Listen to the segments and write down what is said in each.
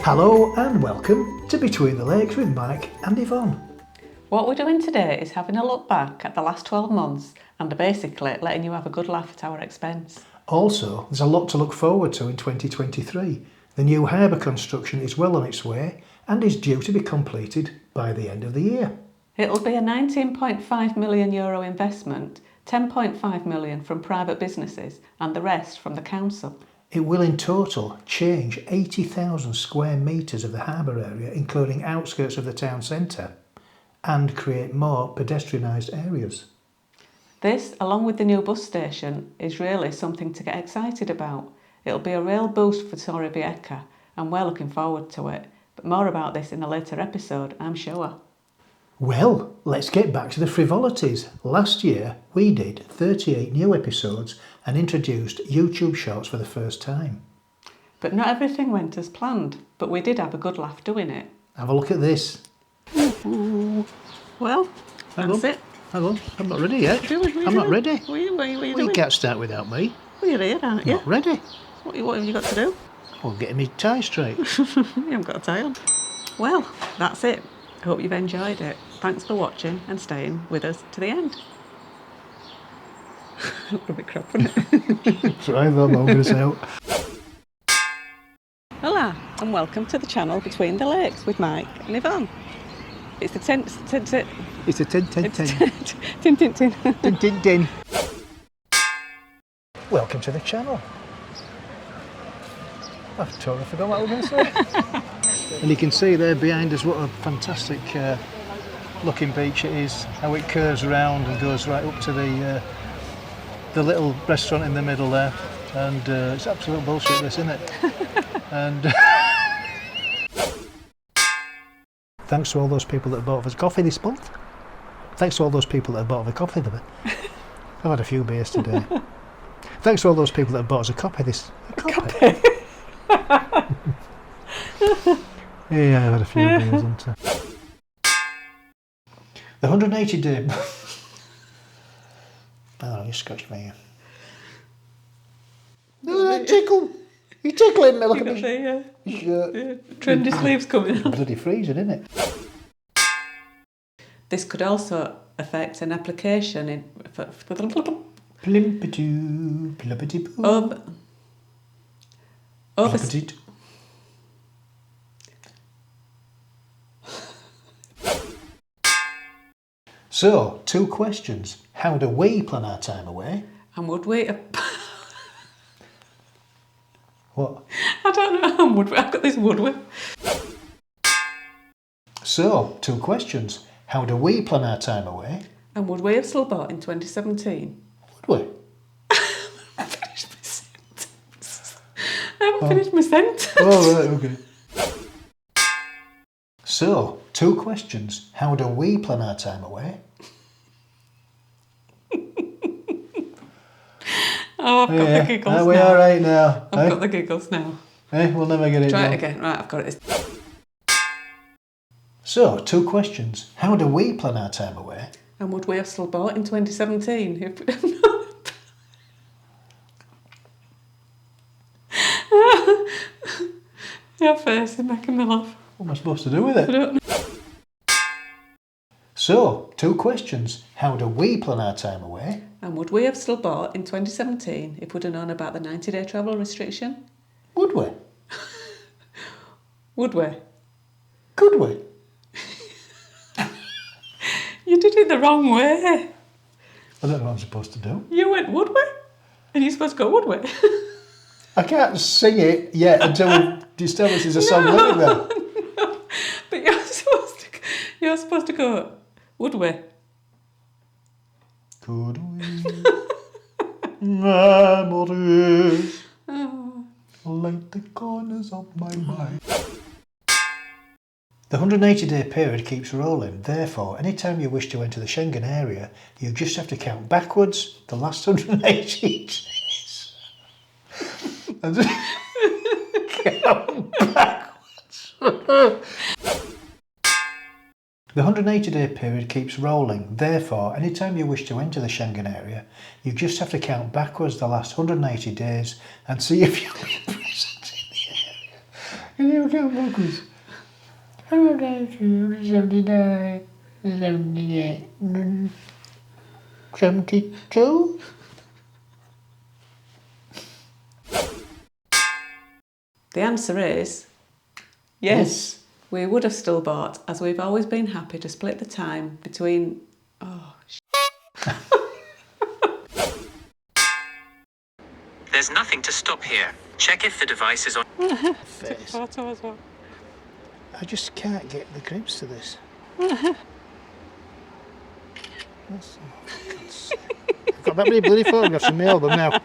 Hello and welcome to Between the Lakes with Mike and Yvonne. What we're doing today is having a look back at the last 12 months and basically letting you have a good laugh at our expense. Also, there's a lot to look forward to in 2023. The new harbour construction is well on its way and is due to be completed by the end of the year. It'll be a €19.5 million investment, 10.5 million from private businesses and the rest from the council. It will in total change 80,000 square metres of the harbour area, including outskirts of the town centre, and create more pedestrianised areas. This, along with the new bus station, is really something to get excited about. It'll be a real boost for Torrevieja and we're looking forward to it. But more about this in a later episode, I'm sure. Well, let's get back to the frivolities. Last year we did 38 new episodes and introduced YouTube Shorts for the first time. But not everything went as planned, but we did have a good laugh doing it. Have a look at this. Well, that's it. Hang on, I'm not ready yet. I'm not ready. What are you doing? You can't start without me. Well, you're here, aren't you? Not ready. What have you got to do? I'm getting my tie straight. You haven't got a tie on. Well, that's it. I hope you've enjoyed it. Thanks for watching and staying with us to the end. A bit crap, isn't it? Try that, I'm going to say out. Hola, and welcome to the channel Between the Lakes with Mike and Yvonne. It's the It's a 10-10-10. tin tin tin. Tin-tin-tin. Welcome to the channel. I've totally forgot what I was going to say. And you can see there behind us what a fantastic looking beach it is, how it curves around and goes right up to the little restaurant in the middle there, and it's absolute bullshit this, isn't it? And thanks to all those people that bought us coffee this month. Thanks to all those people that bought the coffee. I've had a few beers today. Thanks to all those people that bought us a copy this. Copy. Yeah, I've had a few beers, haven't I? The 180 day. Oh, you scratched me. No, that tickle. You're tickling me. Look at me. Shirt. Trendy sleeves coming up. Bloody freezing, isn't it? This could also affect an application in Plimpidoo, plimpidoo. Plimpidoo. So, two questions. How do we plan our time away? And would we? What? I don't know. Would we? I've got this would we? So, two questions. How do we plan our time away? And would we have still bought in 2017? Would we? I haven't finished my sentence. Oh, right, okay. So, two questions. How do we plan our time away? Oh, I've got the giggles now. Are we alright now? I've got the giggles now. We'll never get it Try done. it again. Right, I've got it. So, two questions. How do we plan our time away? And would we have still bought in 2017? Your face is making me laugh. What am I supposed to do with it? I don't know. So, two questions. How do we plan our time away? And would we have still bought in 2017 if we'd have known about the 90-day travel restriction? Would we? Would we? Could we? You did it the wrong way. I don't know what I'm supposed to do. You went, would we? And you're supposed to go, would we? I can't sing it yet until we establish there's a song lyric there. No. But you're supposed to go, would we? Could we? Memories light the corners of my mind. The 180-day period keeps rolling. Therefore, any time you wish to enter the Schengen area, you just have to count backwards the last 180 days. And just count backwards. The 180-day period keeps rolling. Therefore, any time you wish to enter the Schengen area, you just have to count backwards the last 180 days and see if you'll be present in the area. And you don't focus. 79, 78, 72. The answer is yes. We would have still bought, as we've always been happy to split the time between. There's nothing to stop here. Check if the device is on. Face. Photo as well. I just can't get the grips to this. That's, oh, God's sake. I've got that many bloody photographs in my album now.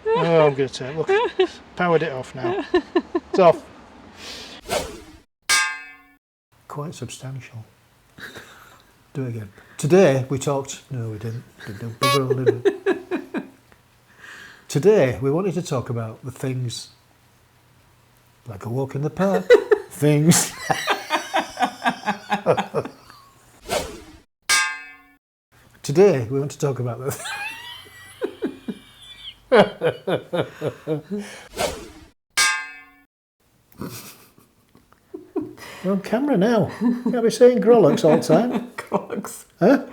Oh, I'm going to take. Look, powered it off now. It's off. Quite substantial. Do it again. Today we talked. No, we didn't. Today we wanted to talk about the things like a walk in the park. Things. Today we want to talk about the. We're on camera now. Can't be saying Grolux all the time. Crolux. Huh? I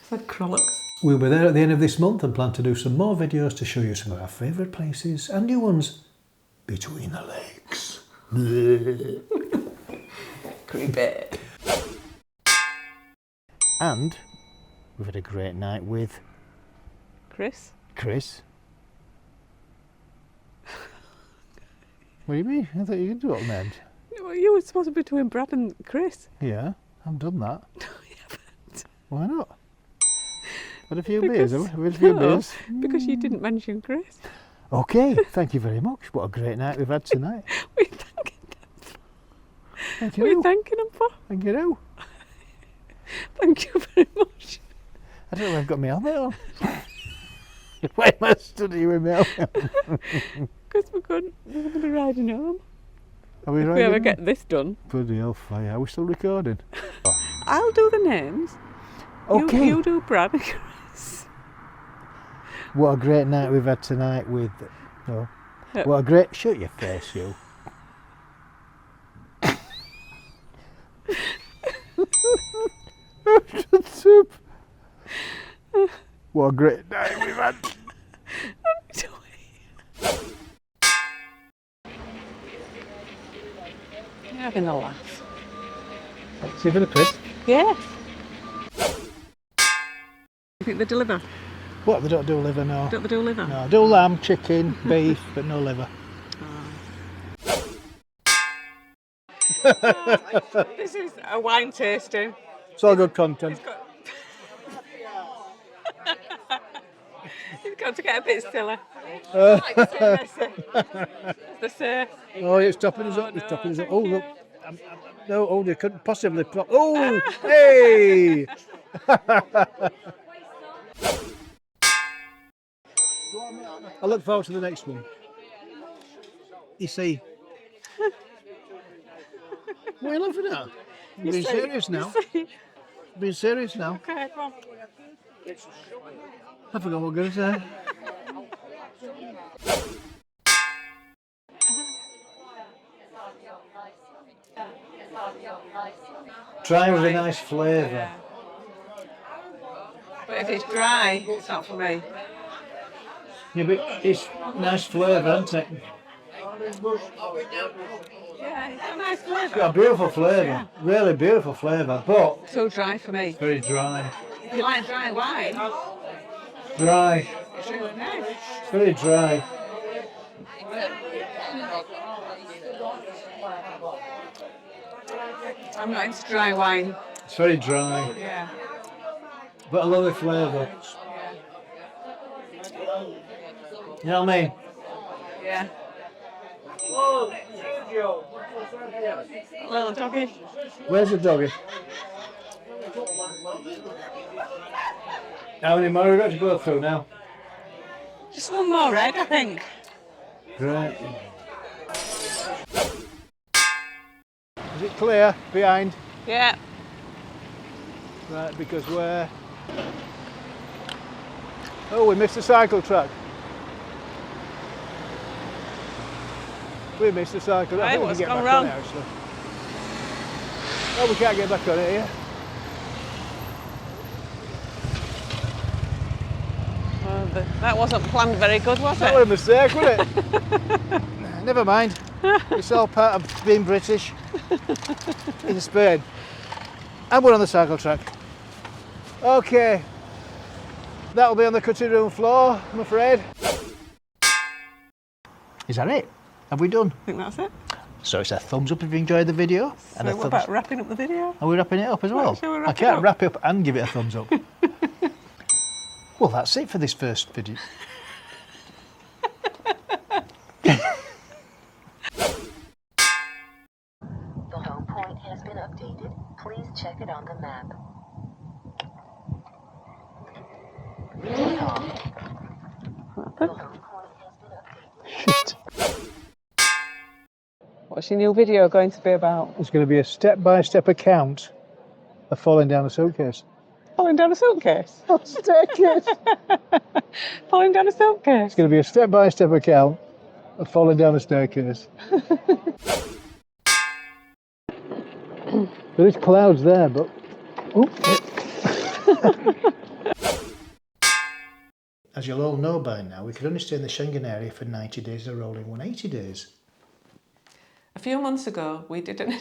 said Crolux. We'll be there at the end of this month and plan to do some more videos to show you some of our favourite places and new ones between the lakes. Creepy. And we've had a great night with Chris? Chris. What do you mean? I thought you could do it on the end. Well, you were supposed to be between Brad and Chris. Yeah, I've done that. No, you haven't. Why not? Had a few Because- beers, have we? Had a few no, beers. Because you didn't mention Chris. Okay, thank you very much. What a great night we've had tonight. We're thanking them. Thank We're you. thanking them for. Thank you. Thank you very much. I don't know if I've got my helmet on. Why am I studying with my helmet? Because we're going to be riding home. Are we If we riding ever on? get this done. Bloody hellfire. Are we still recording? I'll do the names. Okay. You do Brad and Chris. What a great night we've had tonight with. No. Yeah. What a great. Shut your face, you. Shut up. What a great night we've had. You're having a laugh. See for the Chris. Yeah. You think they deliver? What, they don't do liver, no. Don't they do liver? No, do lamb, chicken, beef, but no liver. This is a wine tasting. It's all good content. It's got to get a bit silly. As they say. Oh, it's topping us up, it's topping us up. Oh, look. No, oh, they couldn't possibly. Oh, hey! I look forward to the next one. You see. What are you laughing at? I'm being serious now. Being serious now. Okay, come on. I forgot what I was going to say. Try with a nice flavour. But if it's dry, it's not for me. Yeah, but it's nice flavour, isn't it? Yeah, it's a nice It's flavour. got a beautiful flavour, really beautiful flavour, but So dry for me. very dry. If you like dry wine, Dry, it's really nice. it's very dry. I'm not into dry wine. It's very dry, Yeah. but a lovely flavour. You know what I mean? Yeah. Little doggy. Where's the doggy? How many more have we got to go through now? Just one more egg, I think. Great. Is it clear behind? Yeah. Right, because we're Oh, we missed the cycle track. We missed the cycle track. I think we what's can get gone back wrong? on it, actually. Oh, we can't get back on it here. That wasn't planned very good, was That was a mistake, wasn't it? Never mind. It's all part of being British in Spain. And we're on the cycle track. Okay. That'll be on the cutting room floor, I'm afraid. Is that it? Have we done? I think that's it. So it's a thumbs up if you enjoyed the video. So what about wrapping up the video? Are we wrapping it up as well? Shall we wrap I it can't up? wrap it up and give it a thumbs up. Well, that's it for this first video. The home point has been updated. Please check it on the map. The home point has been updated. Shit. What's your new video going to be about? It's going to be a step-by-step account of falling down a suitcase. Falling down a suitcase? Staircase. Falling down a suitcase? It's going to be a step-by-step account of falling down a staircase. There is clouds there, but... As you'll all know by now, we could only stay in the Schengen area for 90 days or rolling 180 days. A few months ago, we did an...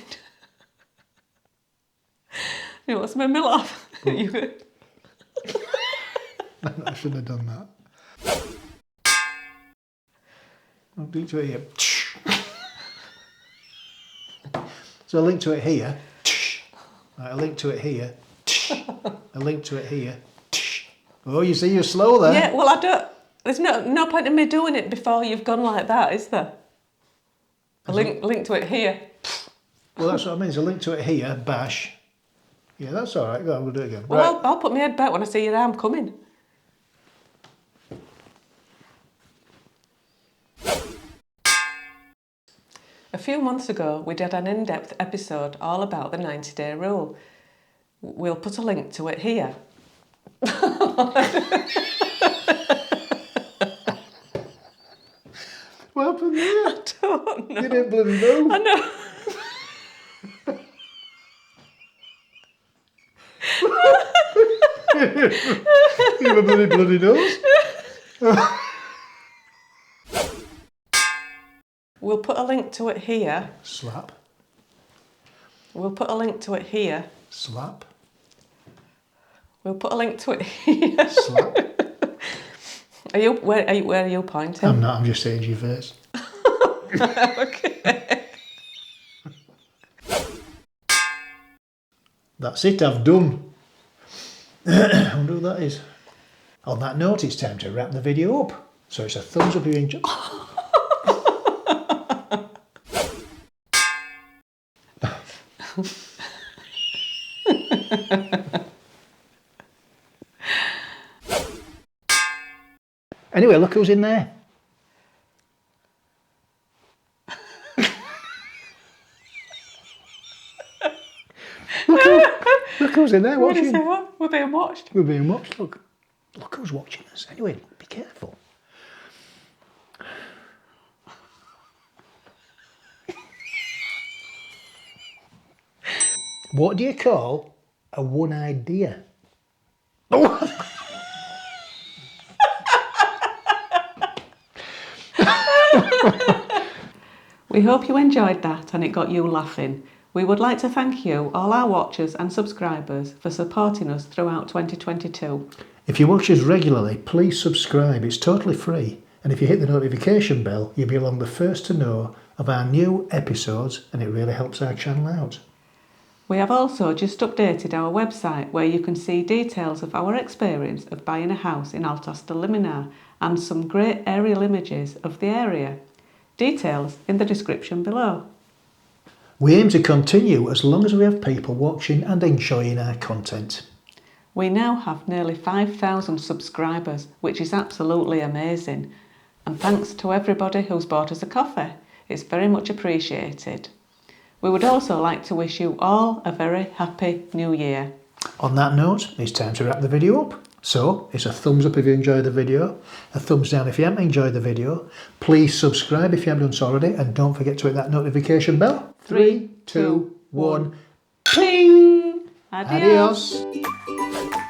You know what's made me laugh? I shouldn't have done that. I'll do it to it here. So a link to it here. Right, a link to it here. A link to it here. Oh, you see, you're slow there. Yeah, well, I don't... There's no point in me doing it before you've gone like that, is there? A link to it here. Well, that's what I mean. There's a link to it here. Bash. Yeah, that's all right. Go on, we'll do it again. Well, Right. I'll put my head back when I see your arm coming. A few months ago, we did an in-depth episode all about the 90-day rule. We'll put a link to it here. What happened there? I don't know. You didn't bloody move. I know. You were bloody nose. We'll put a link to it here. Slap. We'll put a link to it here. Slap. We'll put a link to it here. Slap. Where are you pointing? I'm not, I'm just saying to your face. Okay. That's it, I've done. I wonder who that is. On that note, it's time to wrap the video up. So it's a thumbs up if you enjoy. Anyway, look who's in there. Look who's in there What did you watching. say? What? We're being watched. We're being watched. Look who's watching us. Anyway, be careful. What do you call a one idea? We hope you enjoyed that and it got you laughing. We would like to thank you, all our watchers and subscribers, for supporting us throughout 2022. If you watch us regularly, please subscribe. It's totally free. And if you hit the notification bell, you'll be along the first to know of our new episodes, and it really helps our channel out. We have also just updated our website where you can see details of our experience of buying a house in Altosta Liminar and some great aerial images of the area. Details in the description below. We aim to continue as long as we have people watching and enjoying our content. We now have nearly 5,000 subscribers, which is absolutely amazing. And thanks to everybody who's bought us a coffee. It's very much appreciated. We would also like to wish you all a very happy new year. On that note, it's time to wrap the video up. So it's a thumbs up if you enjoyed the video, a thumbs down if you haven't enjoyed the video. Please subscribe if you haven't done so already, and don't forget to hit that notification bell. 3, 2, 1, ping! Adios. Adios.